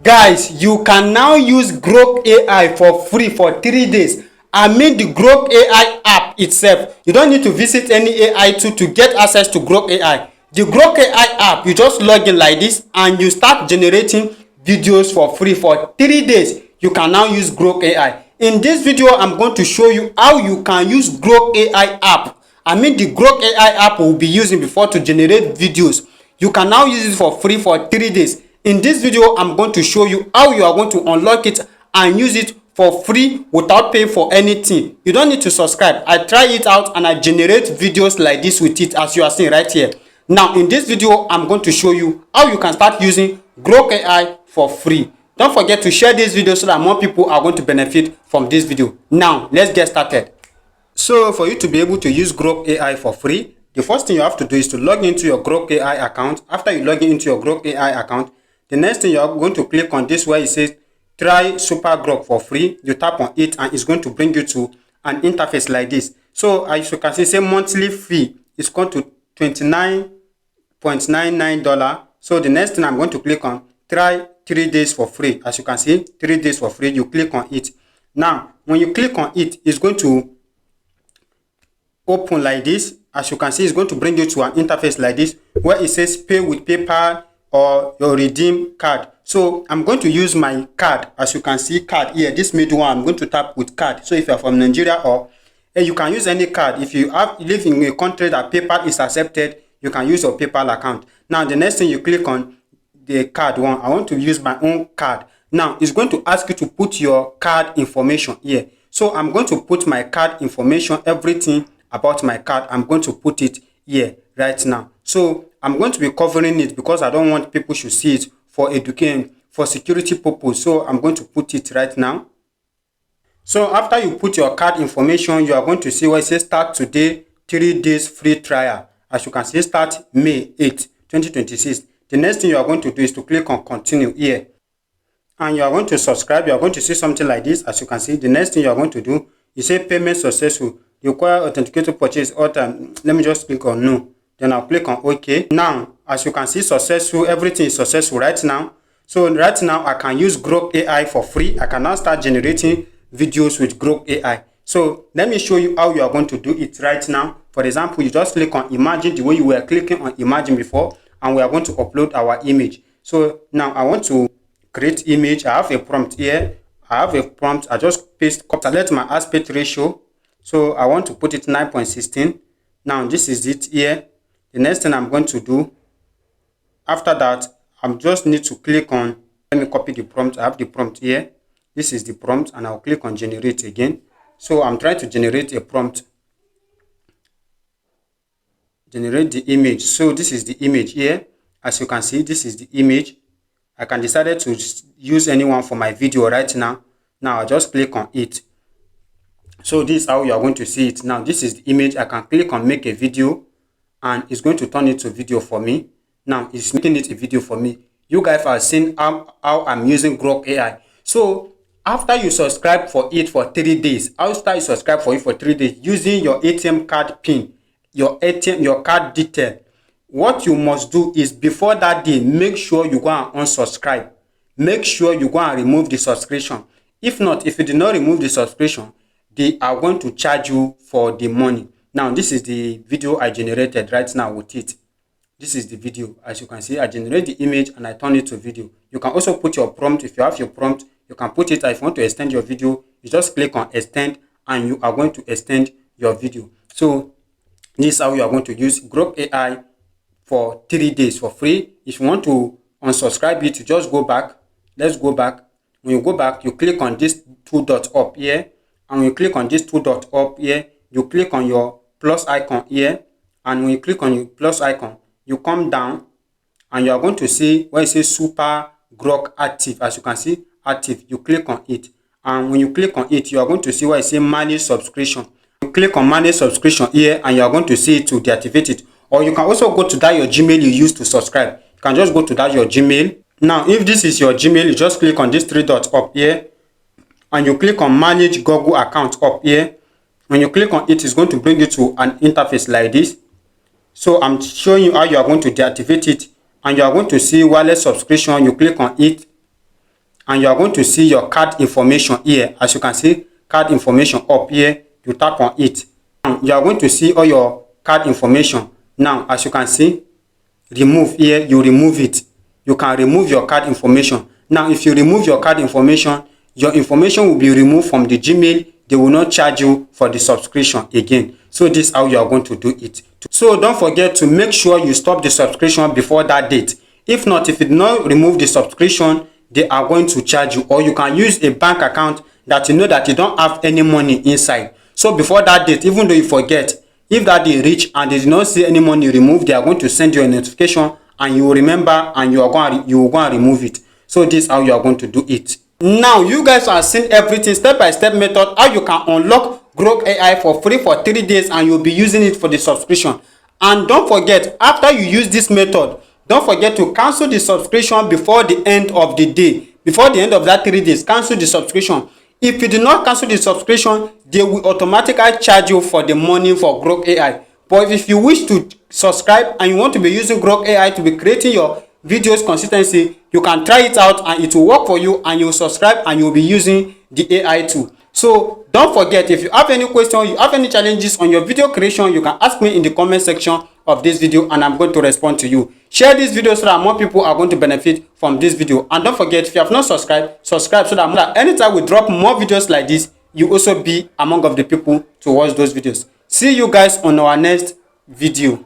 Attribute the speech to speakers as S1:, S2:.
S1: Guys, you can now use Grok AI for free for 3 days. I mean the Grok AI app itself. You don't need to visit any AI tool to get access to Grok AI. The Grok AI app, you just log in like this and you start generating videos for free for 3 days. You can now use Grok AI. In this video, I'm going to show you how you can use Grok AI app. I mean the Grok AI app we'll be using before to generate videos. You can now use it for free for 3 days. In this video, I'm going to show you how you are going to unlock it and use it for free without paying for anything. You don't need to subscribe. I try it out and I generate videos like this with it, as you are seeing right here. Now in this video, I'm going to show you how you can start using Grok AI for free. Don't forget to share this video so that more people are going to benefit from this video. Now let's get started. So for you to be able to use Grok AI for free, the first thing you have to do is to log into your Grok AI account. After you log into your Grok AI account, the next thing you are going to click on this where it says try Super Grok for free. You tap on it and it's going to bring you to an interface like this. So as you can see, say monthly fee is going to $29.99. So the next thing I'm going to click on, try 3 days for free. As you can see, 3 days for free. You click on it. Now when you click on it, it's going to open like this. As you can see, it's going to bring you to an interface like this where it says pay with PayPal or your redeem card. So I'm going to use my card. As you can see, card here, this middle one, I'm going to tap with card. So if you're from Nigeria, or you can use any card. If you live in a country that PayPal is accepted, you can use your PayPal account. Now the next thing you click on the card one. I want to use my own card. Now it's going to ask you to put your card information here. So I'm going to put my card information, everything about my card. I'm going to put it here right now. So I'm going to be covering it because I don't want people to see it for education, for security purpose. So I'm going to put it right now. So after you put your card information, you are going to see where it says start today, 3 days free trial. As you can see, start May 8, 2026. The next thing you are going to do is to click on continue here. And you are going to subscribe. You are going to see something like this. As you can see, the next thing you are going to do, you say payment successful. You require authenticated purchase all time. Let me just click on no. Then I'll click on OK. Now, as you can see, successful. Everything is successful right now. So right now, I can use Grok AI for free. I can now start generating videos with Grok AI. So let me show you how you are going to do it right now. For example, you just click on imagine the way you were clicking on imagine before, and we are going to upload our image. So now I want to create image. I have a prompt here. I have a prompt. I just select my aspect ratio. So I want to put it 9.16. Now this is it here. The next thing I'm going to do, after that, I just need to click on, let me copy the prompt. I have the prompt here. This is the prompt, and I'll click on generate again. So I'm trying to generate a prompt. Generate the image. So this is the image here. As you can see, this is the image. I can decide to use anyone for my video right now. Now I just click on it. So this is how you are going to see it. Now this is the image. I can click on make a video and it's going to turn it to video for me. Now it's making it a video for me. You guys are seeing how I'm using Grok AI. So after you subscribe for it for 3 days, after you subscribe for it for 3 days using your ATM card pin, your card detail, what you must do is before that day, make sure you go and unsubscribe. Make sure you go and remove the subscription. If not, if you did not remove the subscription, they are going to charge you for the money. Now this is the video I generated right now with it. This is the video. As you can see, I generate the image and I turn it to video. You can also put your prompt. If you have your prompt, you can put it. If you want to extend your video, you just click on extend and you are going to extend your video. So this is how you are going to use Grok AI for 3 days for free. If you want to unsubscribe it, you just go back. Let's go back. When you go back, you click on this 2 dots up here. And when you click on this 2 dots up here, you click on your plus icon here. And when you click on your plus icon, you come down and you are going to see where it says Super Grok Active. As you can see, active. You click on it. And when you click on it, you are going to see where it says manage subscription. You click on manage subscription here and you are going to see it to deactivate it. Or you can also go to that your Gmail you use to subscribe. You can just go to that your Gmail. Now, if this is your Gmail, you just click on this 3 dots up here. And you click on manage Google account up here. When you click on it, it's going to bring you to an interface like this. So I'm showing you how you are going to deactivate it. And you are going to see wireless subscription. You click on it. and you are going to see your card information here. As you can see, card information up here. You tap on it. Now you are going to see all your card information. Now as you can see, remove here, you remove it. You can remove your card information. Now if you remove your card information, your information will be removed from the Gmail. They will not charge you for the subscription again. So this is how you are going to do it. So don't forget to make sure you stop the subscription before that date. If not, if you do not remove the subscription, they are going to charge you. Or you can use a bank account that you know that you don't have any money inside. So before that date, even though you forget, if that day reach and they do not see any money removed, they are going to send you a notification and you will remember and you will go and remove it. So this is how you are going to do it. Now you guys are seeing everything step-by-step method how you can unlock Grok AI for free for 3 days and you'll be using it for the subscription. And don't forget, after you use this method, don't forget to cancel the subscription before the end of the day. Before the end of that 3 days, cancel the subscription. If you do not cancel the subscription, they will automatically charge you for the money for Grok AI. But if you wish to subscribe and you want to be using Grok AI to be creating your videos consistency, you can try it out and it will work for you, and you will subscribe and you will be using the AI tool. So don't forget, if you have any question, you have any challenges on your video creation, you can ask me in the comment section of this video and I'm going to respond to you. Share this video so that more people are going to benefit from this video. And don't forget, if you have not subscribed, subscribe so that anytime we drop more videos like this, you also be among of the people to watch those videos. See you guys on our next video.